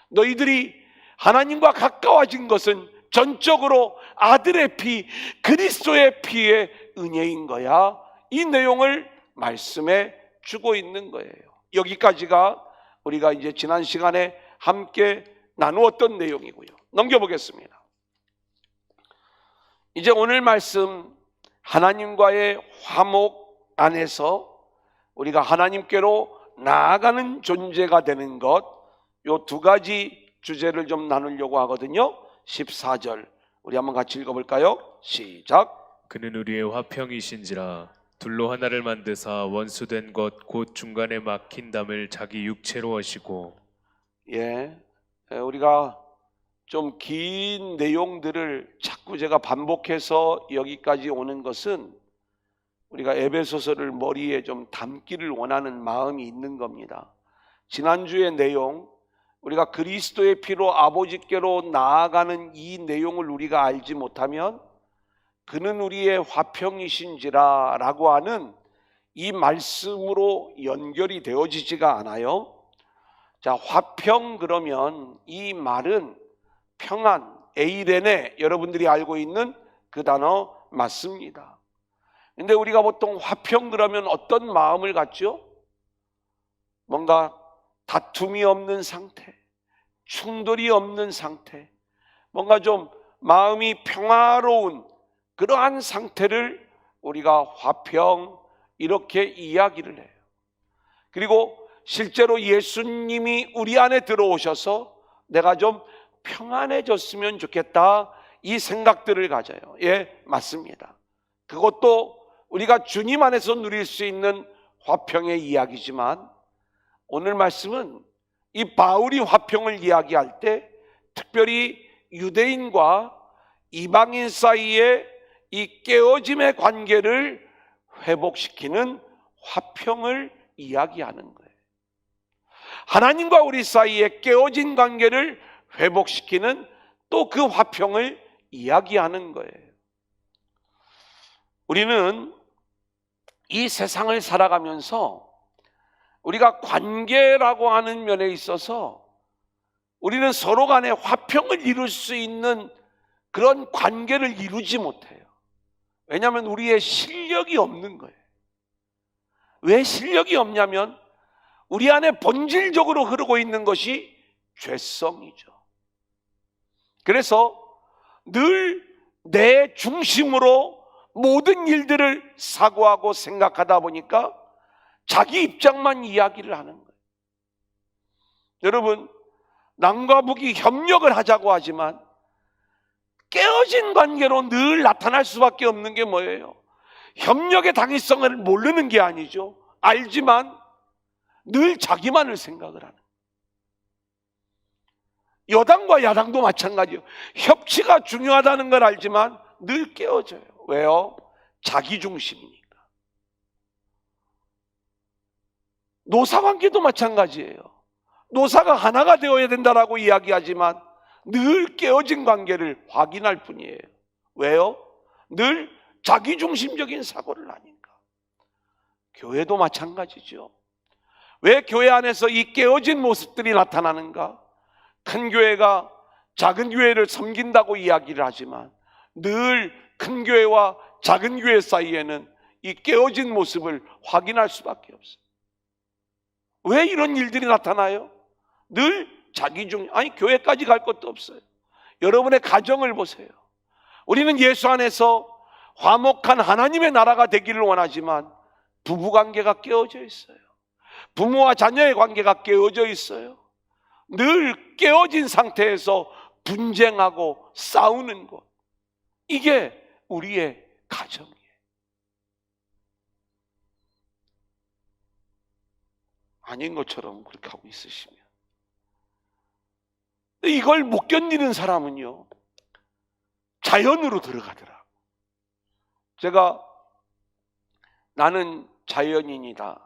너희들이 하나님과 가까워진 것은 전적으로 아들의 피, 그리스도의 피의 은혜인 거야. 이 내용을 말씀해 주고 있는 거예요. 여기까지가 우리가 이제 지난 시간에 함께 나누었던 내용이고요. 넘겨보겠습니다. 이제 오늘 말씀, 하나님과의 화목 안에서 우리가 하나님께로 나아가는 존재가 되는 것, 요 두 가지 주제를 좀 나누려고 하거든요. 14절 우리 한번 같이 읽어볼까요? 시작. 그는 우리의 화평이신지라 둘로 하나를 만드사 원수된 것 곧 중간에 막힌 담을 자기 육체로 하시고. 우리가 좀 긴 내용들을 자꾸 제가 반복해서 여기까지 오는 것은 우리가 에베소서를 머리에 좀 담기를 원하는 마음이 있는 겁니다. 지난주의 내용, 우리가 그리스도의 피로 아버지께로 나아가는 이 내용을 우리가 알지 못하면 그는 우리의 화평이신지라 라고 하는 이 말씀으로 연결이 되어지지가 않아요. 자, 화평, 그러면 이 말은 평안, 에이레네, 여러분들이 알고 있는 그 단어 맞습니다. 근데 우리가 보통 화평 그러면 어떤 마음을 갖죠? 뭔가 다툼이 없는 상태, 충돌이 없는 상태, 뭔가 좀 마음이 평화로운 그러한 상태를 우리가 화평, 이렇게 이야기를 해요. 그리고 실제로 예수님이 우리 안에 들어오셔서 내가 좀 평안해졌으면 좋겠다, 이 생각들을 가져요. 맞습니다. 그것도 우리가 주님 안에서 누릴 수 있는 화평의 이야기지만 오늘 말씀은 이 바울이 화평을 이야기할 때 특별히 유대인과 이방인 사이에 이 깨어짐의 관계를 회복시키는 화평을 이야기하는 거예요. 하나님과 우리 사이에 깨어진 관계를 회복시키는 또 그 화평을 이야기하는 거예요. 우리는 이 세상을 살아가면서 우리가 관계라고 하는 면에 있어서 우리는 서로 간에 화평을 이룰 수 있는 그런 관계를 이루지 못해요. 왜냐하면 우리의 실력이 없는 거예요. 왜 실력이 없냐면 우리 안에 본질적으로 흐르고 있는 것이 죄성이죠. 그래서 늘 내 중심으로 모든 일들을 사고하고 생각하다 보니까 자기 입장만 이야기를 하는 거예요. 여러분, 남과 북이 협력을 하자고 하지만 깨어진 관계로 늘 나타날 수밖에 없는 게 뭐예요? 협력의 당위성을 모르는 게 아니죠. 알지만 늘 자기만을 생각을 하는. 여당과 야당도 마찬가지예요. 협치가 중요하다는 걸 알지만 늘 깨어져요. 왜요? 자기 중심이니까. 노사관계도 마찬가지예요. 노사가 하나가 되어야 된다라고 이야기하지만 늘 깨어진 관계를 확인할 뿐이에요. 왜요? 늘 자기중심적인 사고를 하니까. 교회도 마찬가지죠. 왜 교회 안에서 이 깨어진 모습들이 나타나는가? 큰 교회가 작은 교회를 섬긴다고 이야기를 하지만 늘 큰 교회와 작은 교회 사이에는 이 깨어진 모습을 확인할 수밖에 없어요. 왜 이런 일들이 나타나요? 늘 아니 교회까지 갈 것도 없어요. 여러분의 가정을 보세요. 우리는 예수 안에서 화목한 하나님의 나라가 되기를 원하지만 부부관계가 깨어져 있어요. 부모와 자녀의 관계가 깨어져 있어요. 늘 깨어진 상태에서 분쟁하고 싸우는 것, 이게 우리의 가정이에요. 아닌 것처럼 그렇게 하고 있으시면, 이걸 못 견디는 사람은요 자연으로 들어가더라. 제가 나는 자연인이다,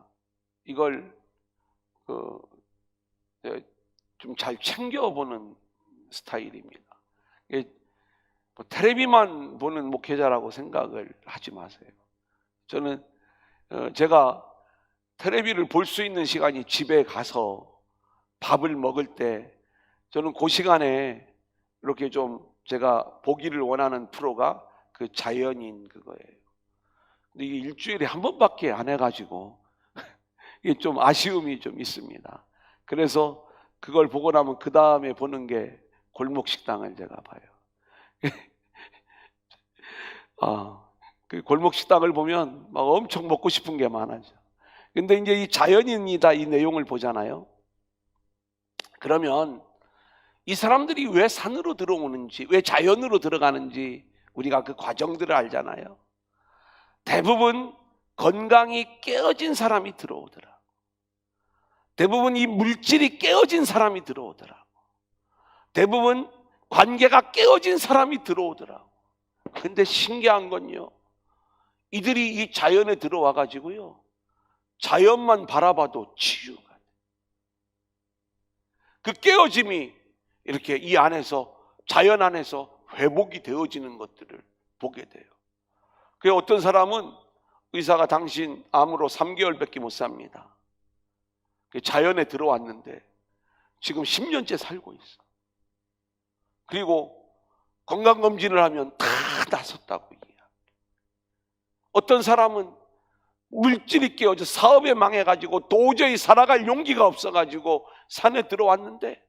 이걸 좀 잘 챙겨보는 스타일입니다. 텔레비만 보는 목회자라고 생각을 하지 마세요. 저는 제가 텔레비를 볼 수 있는 시간이 집에 가서 밥을 먹을 때, 저는 그 시간에 이렇게 좀 제가 보기를 원하는 프로가 그 자연인 그거예요. 근데 이게 일주일에 한 번밖에 안 해가지고 이게 좀 아쉬움이 좀 있습니다. 그래서 그걸 보고 나면 그 다음에 보는 게 골목식당을 제가 봐요. 그 골목식당을 보면 막 엄청 먹고 싶은 게 많아져. 근데 이제 이 자연인이다 이 내용을 보잖아요. 그러면 이 사람들이 왜 산으로 들어오는지, 왜 자연으로 들어가는지 우리가 그 과정들을 알잖아요. 대부분 건강이 깨어진 사람이 들어오더라. 대부분 이 물질이 깨어진 사람이 들어오더라. 대부분 관계가 깨어진 사람이 들어오더라. 근데 신기한 건요, 이들이 이 자연에 들어와 가지고요 자연만 바라봐도 치유가 돼. 그 깨어짐이 이렇게 이 안에서, 자연 안에서 회복이 되어지는 것들을 보게 돼요. 그래서 어떤 사람은 의사가 당신 암으로 3개월밖에 못 삽니다. 자연에 들어왔는데 지금 10년째 살고 있어. 그리고 건강검진을 하면 다 나섰다고 이야기해요. 어떤 사람은 물질이 깨어져 사업에 망해가지고 도저히 살아갈 용기가 없어가지고 산에 들어왔는데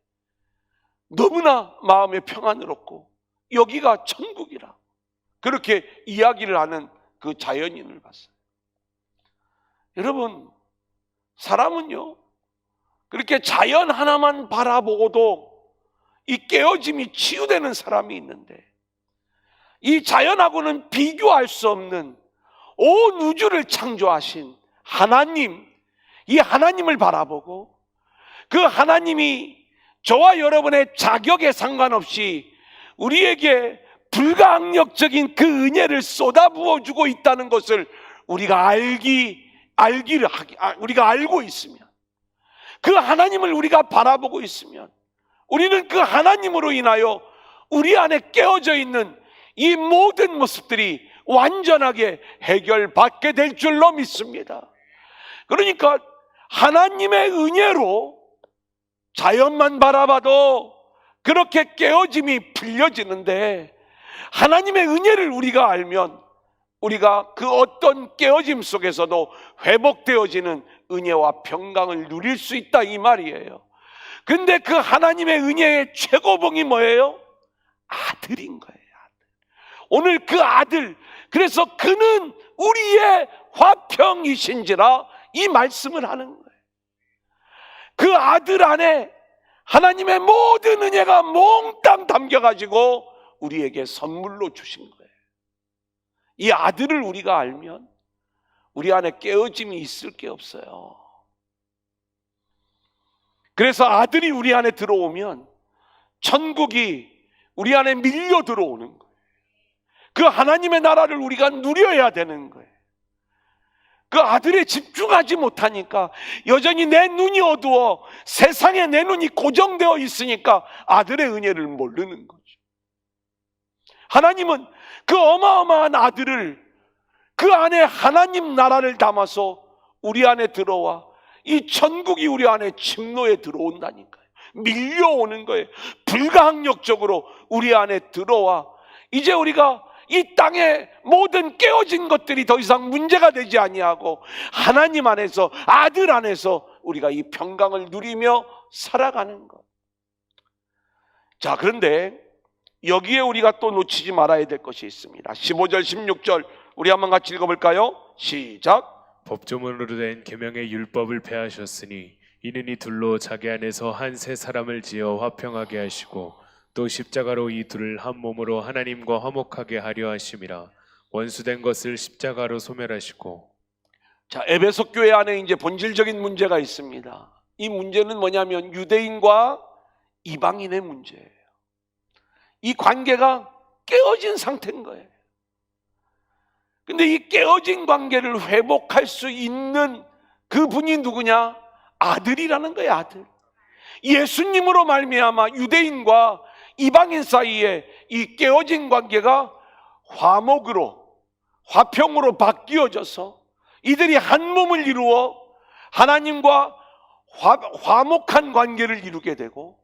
너무나 마음에 평안을 얻고 여기가 천국이라 그렇게 이야기를 하는 그 자연인을 봤어요. 여러분, 사람은요 그렇게 자연 하나만 바라보고도 이 깨어짐이 치유되는 사람이 있는데, 이 자연하고는 비교할 수 없는 온 우주를 창조하신 하나님, 이 하나님을 바라보고 그 하나님이 저와 여러분의 자격에 상관없이 우리에게 불가항력적인 그 은혜를 쏟아부어주고 있다는 것을 우리가 우리가 알고 있으면, 그 하나님을 우리가 바라보고 있으면 우리는 그 하나님으로 인하여 우리 안에 깨어져 있는 이 모든 모습들이 완전하게 해결받게 될 줄로 믿습니다. 그러니까 하나님의 은혜로 자연만 바라봐도 그렇게 깨어짐이 풀려지는데, 하나님의 은혜를 우리가 알면 우리가 그 어떤 깨어짐 속에서도 회복되어지는 은혜와 평강을 누릴 수 있다 이 말이에요. 근데 그 하나님의 은혜의 최고봉이 뭐예요? 아들인 거예요. 오늘 그 아들, 그래서 그는 우리의 화평이신지라 이 말씀을 하는 거예요. 그 아들 안에 하나님의 모든 은혜가 몽땅 담겨가지고 우리에게 선물로 주신 거예요. 이 아들을 우리가 알면 우리 안에 깨어짐이 있을 게 없어요. 그래서 아들이 우리 안에 들어오면 천국이 우리 안에 밀려 들어오는 거예요. 그 하나님의 나라를 우리가 누려야 되는 거예요. 그 아들에 집중하지 못하니까 여전히 내 눈이 어두워 세상에 내 눈이 고정되어 있으니까 아들의 은혜를 모르는 거죠. 하나님은 그 어마어마한 아들을 그 안에 하나님 나라를 담아서 우리 안에 들어와 이 천국이 우리 안에 침노에 들어온다니까요. 밀려오는 거예요. 불가항력적으로 우리 안에 들어와 이제 우리가 이 땅의 모든 깨어진 것들이 더 이상 문제가 되지 아니하고 하나님 안에서 아들 안에서 우리가 이 평강을 누리며 살아가는 것. 자, 그런데 여기에 우리가 또 놓치지 말아야 될 것이 있습니다. 15절 16절 우리 한번 같이 읽어볼까요? 시작. 법조문으로 된 계명의 율법을 폐하셨으니 이는 이 둘로 자기 안에서 한 세 사람을 지어 화평하게 하시고 또 십자가로 이 둘을 한 몸으로 하나님과 화목하게 하려 하심이라. 원수된 것을 십자가로 소멸하시고. 자, 에베소 교회 안에 이제 본질적인 문제가 있습니다. 이 문제는 뭐냐면 유대인과 이방인의 문제예요. 이 관계가 깨어진 상태인 거예요. 근데 이 깨어진 관계를 회복할 수 있는 그분이 누구냐? 아들이라는 거예요, 아들. 예수님으로 말미암아 유대인과 이방인 사이에 이 깨어진 관계가 화평으로 바뀌어져서 이들이 한 몸을 이루어 하나님과 화목한 관계를 이루게 되고,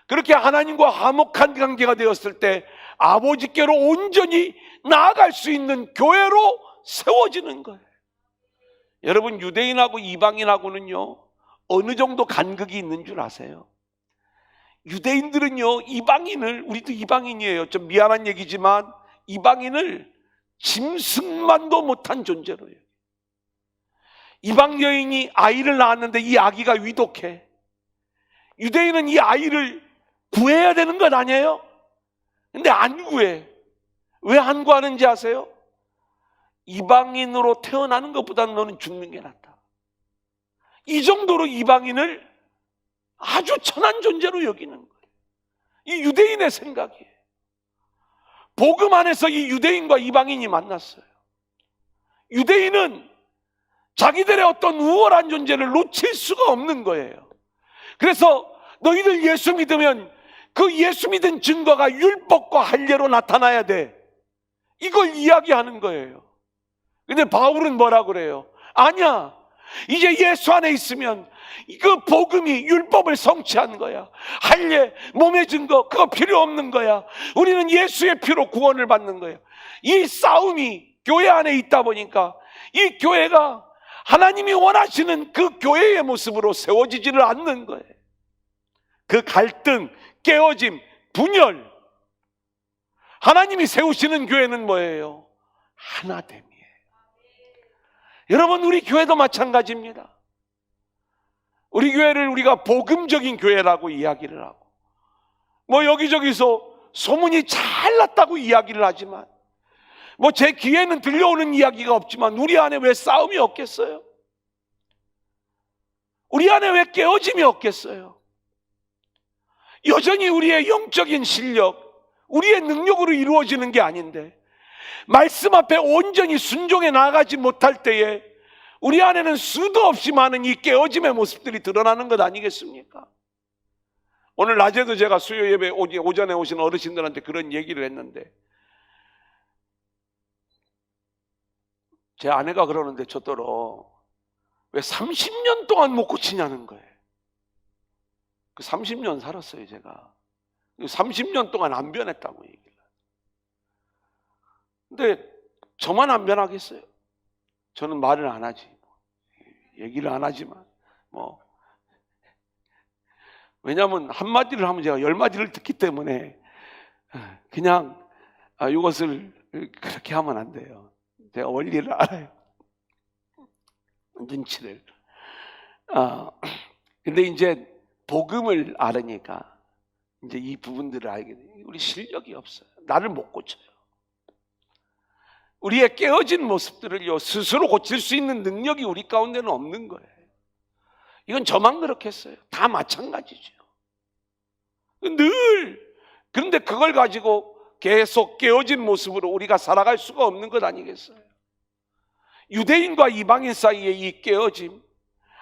그렇게 하나님과 화목한 관계가 되었을 때 아버지께로 온전히 나아갈 수 있는 교회로 세워지는 거예요. 여러분, 유대인하고 이방인하고는요 어느 정도 간극이 있는 줄 아세요? 유대인들은요 이방인을, 우리도 이방인이에요, 좀 미안한 얘기지만 이방인을 짐승만도 못한 존재로 해요. 이방 여인이 아이를 낳았는데 이 아기가 위독해. 유대인은 이 아이를 구해야 되는 것 아니에요? 근데 안 구해. 왜 안 구하는지 아세요? 이방인으로 태어나는 것보다는 너는 죽는 게 낫다. 이 정도로 이방인을 아주 천한 존재로 여기는 거예요. 이 유대인의 생각이에요. 복음 안에서 이 유대인과 이방인이 만났어요. 유대인은 자기들의 어떤 우월한 존재를 놓칠 수가 없는 거예요. 그래서 너희들 예수 믿으면 그 예수 믿은 증거가 율법과 할례로 나타나야 돼, 이걸 이야기하는 거예요. 근데 바울은 뭐라 그래요? 아니야, 이제 예수 안에 있으면 그 복음이 율법을 성취하는 거야. 할례, 몸의 증거, 그거 필요 없는 거야. 우리는 예수의 피로 구원을 받는 거야. 이 싸움이 교회 안에 있다 보니까 이 교회가 하나님이 원하시는 그 교회의 모습으로 세워지지를 않는 거예요. 그 갈등, 깨어짐, 분열. 하나님이 세우시는 교회는 뭐예요? 하나됨이에요. 여러분, 우리 교회도 마찬가지입니다. 우리 교회를 우리가 복음적인 교회라고 이야기를 하고, 뭐 여기저기서 소문이 잘 났다고 이야기를 하지만, 뭐 제 귀에는 들려오는 이야기가 없지만 우리 안에 왜 싸움이 없겠어요? 우리 안에 왜 깨어짐이 없겠어요? 여전히 우리의 영적인 실력, 우리의 능력으로 이루어지는 게 아닌데 말씀 앞에 온전히 순종해 나아가지 못할 때에 우리 안에는 수도 없이 많은 이 깨어짐의 모습들이 드러나는 것 아니겠습니까? 오늘 낮에도 제가 수요 예배 오전에 오신 어르신들한테 그런 얘기를 했는데, 제 아내가 그러는데 저더러 왜 30년 동안 못 고치냐는 거예요. 그 30년 살았어요, 제가. 30년 동안 안 변했다고 얘기를. 근데 저만 안 변하겠어요? 저는 말을 안 하지, 얘기를 안 하지만 왜냐하면 한마디를 하면 제가 10마디를 듣기 때문에 그냥 이것을 그렇게 하면 안 돼요. 제가 원리를 알아요, 눈치를. 근데 이제 복음을 알으니까 이제 이 부분들을 알게 돼요. 우리 실력이 없어요. 나를 못 고쳐요. 우리의 깨어진 모습들을요, 스스로 고칠 수 있는 능력이 우리 가운데는 없는 거예요. 이건 저만 그렇겠어요. 다 마찬가지죠. 그런데 그걸 가지고 계속 깨어진 모습으로 우리가 살아갈 수가 없는 것 아니겠어요? 유대인과 이방인 사이의 이 깨어짐,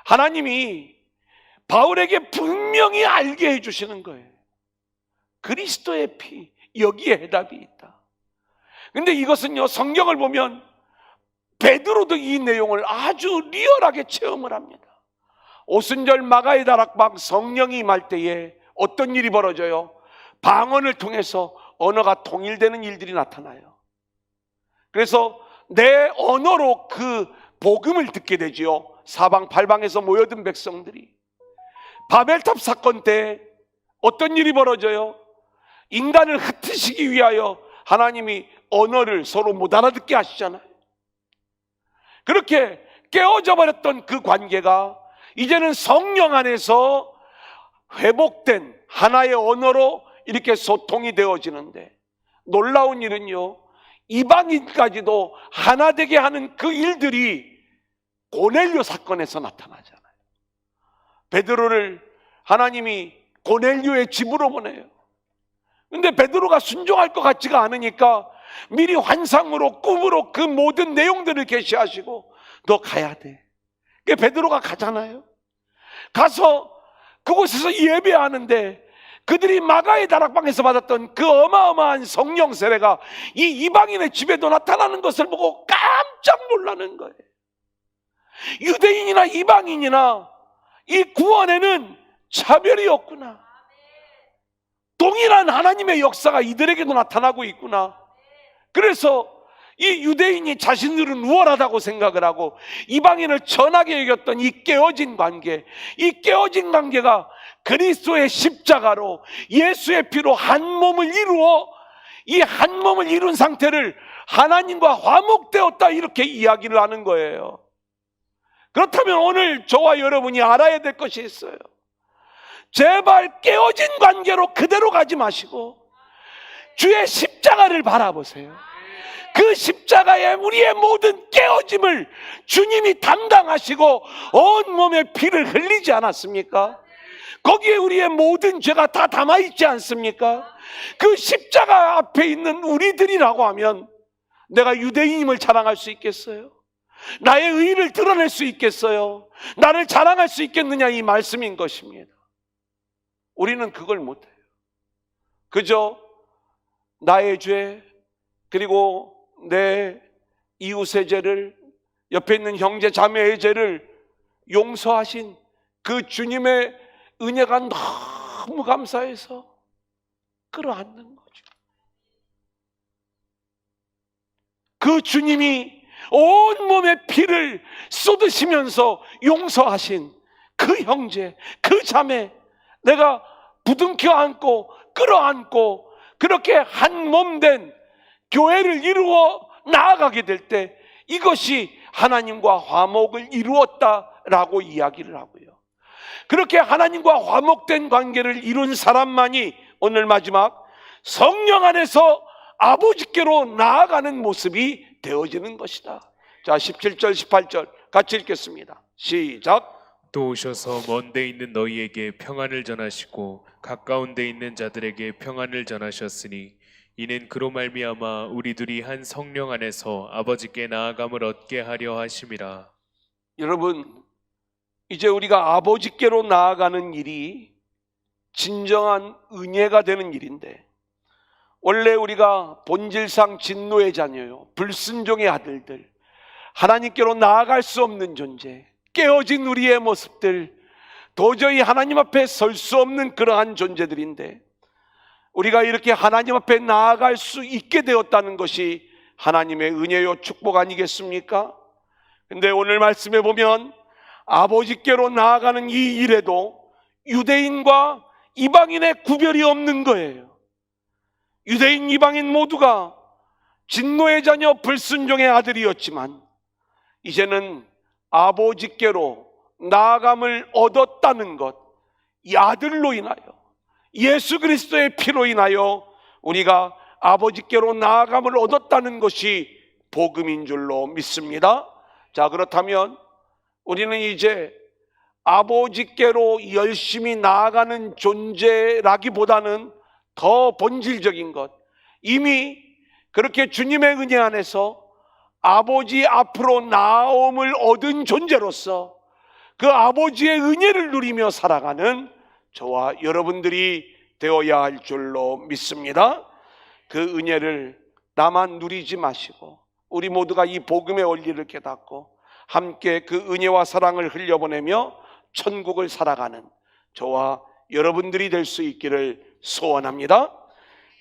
하나님이 바울에게 분명히 알게 해주시는 거예요. 그리스도의 피, 여기에 해답이 있다. 근데 이것은요, 성경을 보면 베드로도 이 내용을 아주 리얼하게 체험을 합니다. 오순절 마가의 다락방 성령이 임할 때에 어떤 일이 벌어져요? 방언을 통해서 언어가 통일되는 일들이 나타나요. 그래서 내 언어로 그 복음을 듣게 되지요. 사방 팔방에서 모여든 백성들이. 바벨탑 사건 때 어떤 일이 벌어져요? 인간을 흩으시기 위하여 하나님이 언어를 서로 못 알아듣게 하시잖아요. 그렇게 깨어져 버렸던 그 관계가 이제는 성령 안에서 회복된 하나의 언어로 이렇게 소통이 되어지는데, 놀라운 일은요, 이방인까지도 하나 되게 하는 그 일들이 고넬료 사건에서 나타나잖아요. 베드로를 하나님이 고넬료의 집으로 보내요. 근데 베드로가 순종할 것 같지가 않으니까 미리 환상으로, 꿈으로 그 모든 내용들을 계시하시고, 너 가야 돼. 그 베드로가 가잖아요. 가서 그곳에서 예배하는데 그들이 마가의 다락방에서 받았던 그 어마어마한 성령 세례가 이 이방인의 집에도 나타나는 것을 보고 깜짝 놀라는 거예요. 유대인이나 이방인이나 이 구원에는 차별이 없구나. 동일한 하나님의 역사가 이들에게도 나타나고 있구나. 그래서 이 유대인이 자신들은 우월하다고 생각을 하고 이방인을 천하게 여겼던 이 깨어진 관계, 이 깨어진 관계가 그리스도의 십자가로 예수의 피로 한 몸을 이루어 이 한 몸을 이룬 상태를 하나님과 화목되었다, 이렇게 이야기를 하는 거예요. 그렇다면 오늘 저와 여러분이 알아야 될 것이 있어요. 제발 깨어진 관계로 그대로 가지 마시고 주의 십자가를 바라보세요. 그 십자가에 우리의 모든 깨어짐을 주님이 담당하시고 온몸에 피를 흘리지 않았습니까? 거기에 우리의 모든 죄가 다 담아있지 않습니까? 그 십자가 앞에 있는 우리들이라고 하면 내가 유대인임을 자랑할 수 있겠어요? 나의 의의를 드러낼 수 있겠어요? 나를 자랑할 수 있겠느냐, 이 말씀인 것입니다. 우리는 그걸 못해요. 그저 나의 죄, 그리고 내 이웃의 죄를, 옆에 있는 형제 자매의 죄를 용서하신 그 주님의 은혜가 너무 감사해서 끌어안는 거죠. 그 주님이 온몸에 피를 쏟으시면서 용서하신 그 형제, 그 자매, 내가 부둥켜 안고 끌어안고 그렇게 한 몸 된 교회를 이루어 나아가게 될 때 이것이 하나님과 화목을 이루었다라고 이야기를 하고요. 그렇게 하나님과 화목된 관계를 이룬 사람만이 오늘 마지막 성령 안에서 아버지께로 나아가는 모습이 되어지는 것이다. 자, 17절 18절 같이 읽겠습니다. 시작. 또 오셔서 먼 데 있는 너희에게 평안을 전하시고 가까운 데 있는 자들에게 평안을 전하셨으니 이는 그로 말미암아 우리들이 한 성령 안에서 아버지께 나아감을 얻게 하려 하심이라. 여러분, 이제 우리가 아버지께로 나아가는 일이 진정한 은혜가 되는 일인데, 원래 우리가 본질상 진노의 자녀요, 불순종의 아들들, 하나님께로 나아갈 수 없는 존재, 깨어진 우리의 모습들, 도저히 하나님 앞에 설 수 없는 그러한 존재들인데, 우리가 이렇게 하나님 앞에 나아갈 수 있게 되었다는 것이 하나님의 은혜요 축복 아니겠습니까? 근데 오늘 말씀에 보면 아버지께로 나아가는 이 일에도 유대인과 이방인의 구별이 없는 거예요. 유대인, 이방인 모두가 진노의 자녀, 불순종의 아들이었지만 이제는 아버지께로 나아감을 얻었다는 것, 이 아들로 인하여, 예수 그리스도의 피로 인하여 우리가 아버지께로 나아감을 얻었다는 것이 복음인 줄로 믿습니다. 자, 그렇다면 우리는 이제 아버지께로 열심히 나아가는 존재라기보다는 더 본질적인 것, 이미 그렇게 주님의 은혜 안에서 아버지 앞으로 나옴을 얻은 존재로서 그 아버지의 은혜를 누리며 살아가는 저와 여러분들이 되어야 할 줄로 믿습니다. 그 은혜를 나만 누리지 마시고 우리 모두가 이 복음의 원리를 깨닫고 함께 그 은혜와 사랑을 흘려보내며 천국을 살아가는 저와 여러분들이 될 수 있기를 소원합니다.